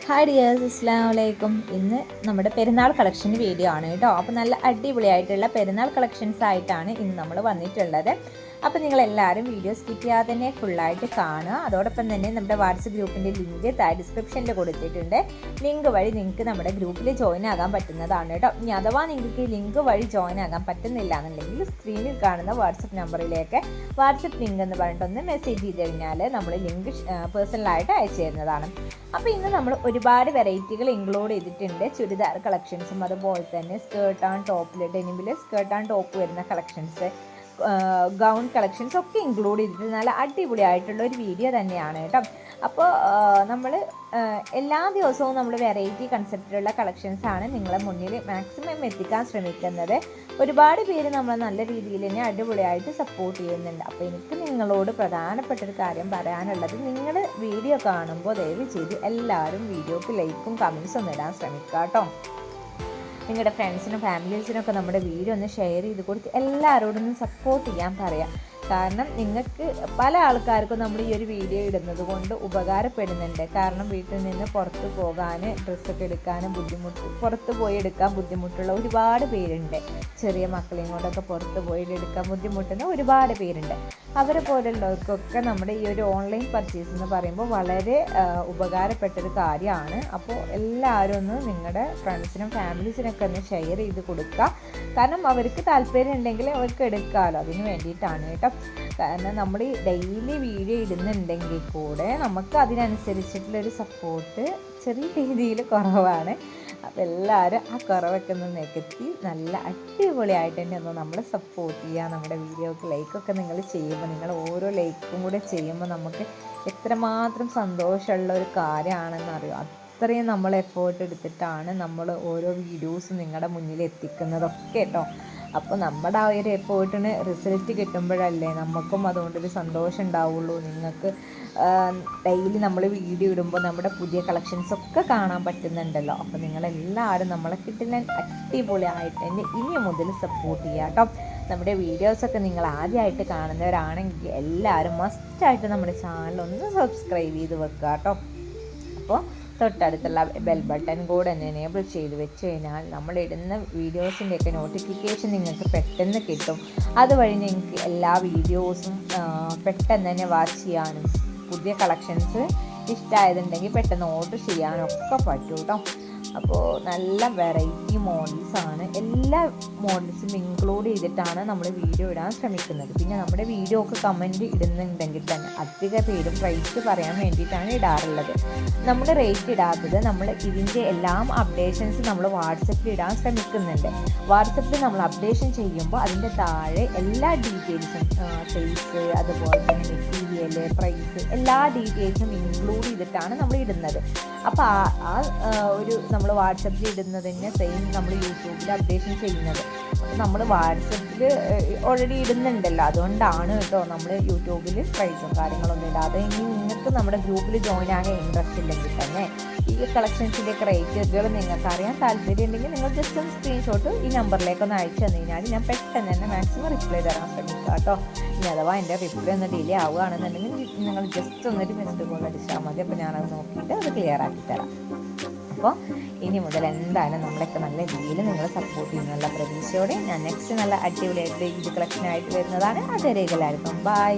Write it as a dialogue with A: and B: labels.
A: Hi dears, അസ്സലാമു അലൈക്കും. ഇന്ന് നമ്മുടെ പെരുന്നാൾ കളക്ഷൻ വീഡിയോ ആണ് കേട്ടോ. അപ്പോൾ നല്ല അടിപൊളിയായിട്ടുള്ള പെരുന്നാൾ കളക്ഷൻസ് ആയിട്ടാണ് ഇന്ന് നമ്മൾ വന്നിട്ടുള്ളത്. അപ്പോൾ നിങ്ങളെല്ലാവരും വീഡിയോ സ്കിപ്പ് ചെയ്യാതെ തന്നെ ഫുള്ളായിട്ട് കാണുക. അതോടൊപ്പം തന്നെ നമ്മുടെ വാട്സപ്പ് ഗ്രൂപ്പിൻ്റെ ലിങ്ക് ഡിസ്ക്രിപ്ഷനിൽ കൊടുത്തിട്ടുണ്ട്. ലിങ്ക് വഴി നിങ്ങൾക്ക് നമ്മുടെ ഗ്രൂപ്പിൽ ജോയിൻ ആകാൻ പറ്റുന്നതാണ് കേട്ടോ. ഇനി അഥവാ നിങ്ങൾക്ക് ഈ ലിങ്ക് വഴി ജോയിൻ ആകാൻ പറ്റുന്നില്ല എന്നുണ്ടെങ്കിൽ സ്ക്രീനിൽ കാണുന്ന വാട്സപ്പ് നമ്പറിലേക്ക് വാട്സപ്പ് ലിങ്ക് എന്ന് പറഞ്ഞിട്ടൊന്ന് മെസ്സേജ് ചെയ്ത് കഴിഞ്ഞാൽ നമ്മൾ ലിങ്ക് പേഴ്സണലായിട്ട് അയച്ചു തരുന്നതാണ്. അപ്പോൾ ഇന്ന് നമ്മൾ ഒരുപാട് വെറൈറ്റികൾ ഇൻക്ലൂഡ് ചെയ്തിട്ടുണ്ട്. ചുരിദാർ കളക്ഷൻസും അതുപോലെ തന്നെ സ്കേർട്ട് ആൻഡ് ടോപ്പിൽ ഡെനിമിൽ സ്കേർട്ട് ആൻഡ് ടോപ്പ് വരുന്ന കളക്ഷൻസ്, ഗൗൺ കളക്ഷൻസ് ഒക്കെ ഇൻക്ലൂഡ് ചെയ്തിട്ട് നല്ല അടിപൊളിയായിട്ടുള്ള ഒരു വീഡിയോ തന്നെയാണ് കേട്ടോ. അപ്പോൾ നമ്മൾ എല്ലാ ദിവസവും നമ്മൾ വെറൈറ്റി കൺസെപ്റ്റിലുള്ള കളക്ഷൻസാണ് നിങ്ങളെ മുന്നിൽ മാക്സിമം എത്തിക്കാൻ ശ്രമിക്കുന്നത്. ഒരുപാട് പേര് നമ്മൾ നല്ല രീതിയിൽ തന്നെ അടിപൊളിയായിട്ട് സപ്പോർട്ട് ചെയ്യുന്നുണ്ട്. അപ്പോൾ എനിക്ക് നിങ്ങളോട് പ്രധാനപ്പെട്ടൊരു കാര്യം പറയാനുള്ളത്, നിങ്ങൾ വീഡിയോ കാണുമ്പോൾ ദയവ് ചെയ്ത് എല്ലാവരും വീഡിയോക്ക് ലൈക്കും കമൻസും ഒന്നും ഇടാൻ ശ്രമിക്കുക കേട്ടോ. നിങ്ങളുടെ ഫ്രണ്ട്സിനും ഫാമിലീസിനൊക്കെ നമ്മുടെ വീഡിയോ ഒന്ന് ഷെയർ ചെയ്ത് കൊടുത്ത് എല്ലാവരോടും ഒന്ന് സപ്പോർട്ട് ചെയ്യാൻ പറയാം. കാരണം നിങ്ങൾക്ക് പല ആൾക്കാർക്കും നമ്മൾ ഈ ഒരു വീഡിയോ ഇടുന്നത് കൊണ്ട് ഉപകാരപ്പെടുന്നുണ്ട്. കാരണം വീട്ടിൽ നിന്ന് പുറത്ത് പോകാൻ, ഡ്രസ്സൊക്കെ എടുക്കാനും പുറത്ത് പോയി എടുക്കാൻ ബുദ്ധിമുട്ടുള്ള ഒരുപാട് പേരുണ്ട്. ചെറിയ മക്കളെയും കൊണ്ടൊക്കെ പുറത്ത് പോയി എടുക്കാൻ ബുദ്ധിമുട്ടുന്ന ഒരുപാട് പേരുണ്ട്. അവരെ പോലുള്ളവർക്കൊക്കെ നമ്മുടെ ഈ ഒരു ഓൺലൈൻ പർച്ചേസ് എന്ന് പറയുമ്പോൾ വളരെ ഉപകാരപ്പെട്ടൊരു കാര്യമാണ്. അപ്പോൾ എല്ലാവരും ഒന്ന് നിങ്ങളുടെ ഫ്രണ്ട്സിനും ഫാമിലീസിനൊക്കെ ഒന്ന് ഷെയർ ചെയ്ത് കൊടുക്കുക. കാരണം അവർക്ക് താല്പര്യം ഉണ്ടെങ്കിൽ അവർക്ക് എടുക്കാമല്ലോ, അതിന് വേണ്ടിയിട്ടാണ് കേട്ടോ. കാരണം നമ്മൾ ഡെയിലി വീഡിയോ ഇടുന്നുണ്ടെങ്കിൽ കൂടെ നമുക്ക് അതിനനുസരിച്ചിട്ടുള്ളൊരു സപ്പോർട്ട് ചെറിയ രീതിയിൽ കുറവാണ്. അപ്പോൾ എല്ലാവരും ആ കുറവൊക്കെ ഒന്ന് നികത്തി നല്ല അടിപൊളിയായിട്ട് തന്നെ ഒന്ന് നമ്മൾ സപ്പോർട്ട് ചെയ്യുക. നമ്മുടെ വീഡിയോക്ക് ലൈക്കൊക്കെ നിങ്ങൾ ചെയ്യുമ്പോൾ, നിങ്ങൾ ഓരോ ലൈക്കും കൂടെ ചെയ്യുമ്പോൾ നമുക്ക് എത്രമാത്രം സന്തോഷമുള്ള ഒരു കാര്യമാണെന്നറിയോ. അത്രയും നമ്മൾ എഫേർട്ട് എടുത്തിട്ടാണ് നമ്മൾ ഓരോ വീഡിയോസും നിങ്ങളുടെ മുന്നിൽ എത്തിക്കുന്നതൊക്കെ കേട്ടോ. അപ്പോൾ നമ്മുടെ ആ ഒരു എഫേർട്ടിന് റിസൾട്ട് കിട്ടുമ്പോഴല്ലേ നമുക്കും അതുകൊണ്ടൊരു സന്തോഷം ഉണ്ടാവുള്ളൂ. നിങ്ങൾക്ക് ഡെയിലി നമ്മൾ വീഡിയോ ഇടുമ്പോൾ നമ്മുടെ പുതിയ കളക്ഷൻസൊക്കെ കാണാൻ പറ്റുന്നുണ്ടല്ലോ. അപ്പോൾ നിങ്ങളെല്ലാവരും നമ്മളെ കിട്ടുന്ന അടിപൊളിയായിട്ട് തന്നെ ഇനി മുതൽ സപ്പോർട്ട് ചെയ്യുക കേട്ടോ. നമ്മുടെ വീഡിയോസൊക്കെ നിങ്ങൾ ആദ്യമായിട്ട് കാണുന്നവരാണെങ്കിൽ എല്ലാവരും മസ്റ്റായിട്ട് നമ്മുടെ ചാനലൊന്ന് സബ്സ്ക്രൈബ് ചെയ്ത് വെക്കുക കേട്ടോ. അപ്പോൾ തൊട്ടടുത്തുള്ള ബെൽ ബട്ടൺ കൂടെ ഒന്ന് എനേബിൾ ചെയ്ത് വെച്ച് കഴിഞ്ഞാൽ നമ്മളിടുന്ന വീഡിയോസിൻ്റെയൊക്കെ നോട്ടിഫിക്കേഷൻ നിങ്ങൾക്ക് പെട്ടെന്ന് കിട്ടും. അതുവഴി നിങ്ങൾക്ക് എല്ലാ വീഡിയോസും പെട്ടെന്ന് തന്നെ വാച്ച് ചെയ്യാനും പുതിയ കളക്ഷൻസ് ഇഷ്ടമായതുണ്ടെങ്കിൽ പെട്ടെന്ന് ഓർഡർ ചെയ്യാനൊക്കെ പറ്റും കേട്ടോ. അപ്പോൾ നല്ല വെറൈറ്റി മോഡൽസാണ്, എല്ലാ മോഡൽസും ഇൻക്ലൂഡ് ചെയ്തിട്ടാണ് നമ്മൾ വീഡിയോ ഇടാൻ ശ്രമിക്കുന്നത്. പിന്നെ നമ്മുടെ വീഡിയോ ഒക്കെ കമൻറ്റ് ഇടുന്നുണ്ടെങ്കിൽ തന്നെ അധിക പേരും റേറ്റ് പറയാൻ വേണ്ടിയിട്ടാണ് ഇടാറുള്ളത്. നമ്മൾ റേറ്റ് ഇടാത്തത്, നമ്മൾ ഇതിൻ്റെ എല്ലാം അപ്ഡേഷൻസ് നമ്മൾ വാട്സപ്പിൽ ഇടാൻ ശ്രമിക്കുന്നുണ്ട്. വാട്സപ്പിൽ നമ്മൾ അപ്ഡേഷൻ ചെയ്യുമ്പോൾ അതിൻ്റെ താഴെ എല്ലാ ഡീറ്റെയിൽസും, സൈസ്, അതുപോലെ തന്നെ മെറ്റീരിയൽ, പ്രൈസ്, എല്ലാ ഡീറ്റെയിൽസും ഇൻക്ലൂഡ് ചെയ്തിട്ടാണ് നമ്മൾ ഇടുന്നത്. അപ്പോൾ ആ ഒരു നമ്മൾ വാട്സപ്പിൽ ഇടുന്നതിന് സെയിം നമ്മൾ യൂട്യൂബിൽ അപ്ഡേഷൻ ചെയ്യുന്നത്. നമ്മൾ വാട്സപ്പിൽ ഓൾറെഡി ഇടുന്നുണ്ടല്ലോ, അതുകൊണ്ടാണ് കേട്ടോ നമ്മൾ യൂട്യൂബിൽ പ്രൈസും കാര്യങ്ങളൊന്നും ഇടാതെ. ഇനി നിങ്ങൾക്ക് നമ്മുടെ ഗ്രൂപ്പിൽ ജോയിൻ ആകാൻ ഇൻട്രസ്റ്റ് ഇല്ലെങ്കിൽ തന്നെ ഈ കളക്ഷൻസിൻ്റെയൊക്കെ റേറ്റുകൾ നിങ്ങൾക്ക് അറിയാൻ താല്പര്യം ഉണ്ടെങ്കിൽ നിങ്ങൾ ജസ്റ്റ് ഒന്ന് സ്ക്രീൻഷോട്ട് ഈ നമ്പറിലേക്കൊന്ന് അയച്ചു തന്നു കഴിഞ്ഞാൽ ഞാൻ പെട്ടെന്ന് തന്നെ മാക്സിമം റിപ്ലൈ തരാൻ ശ്രമിക്കാം കേട്ടോ. ഇനി അഥവാ എൻ്റെ റിപ്ലൈ ഒന്ന് ഡിലേ ആവുകയാണെന്നുണ്ടെങ്കിൽ നിങ്ങൾ ജസ്റ്റ് ഒന്നൊരു മിസ്ഡ് കോൾ അടിച്ചാൽ മതി. അപ്പോൾ ഞാനത് നോക്കിയിട്ട് അത് ക്ലിയർ ആക്കി തരാം. അപ്പോൾ ഇനി മുതൽ എന്തായാലും നമ്മളൊക്കെ നല്ല രീതിയിൽ നിങ്ങൾ സപ്പോർട്ട് ചെയ്യുന്നുള്ള പ്രതീക്ഷയോടെ ഞാൻ നെക്സ്റ്റ് നല്ല അടിപൊളിയായിട്ട് ഇത് കളക്ഷനായിട്ട് വരുന്നതാണ്. അതുവരെ എല്ലാവർക്കും ബൈ.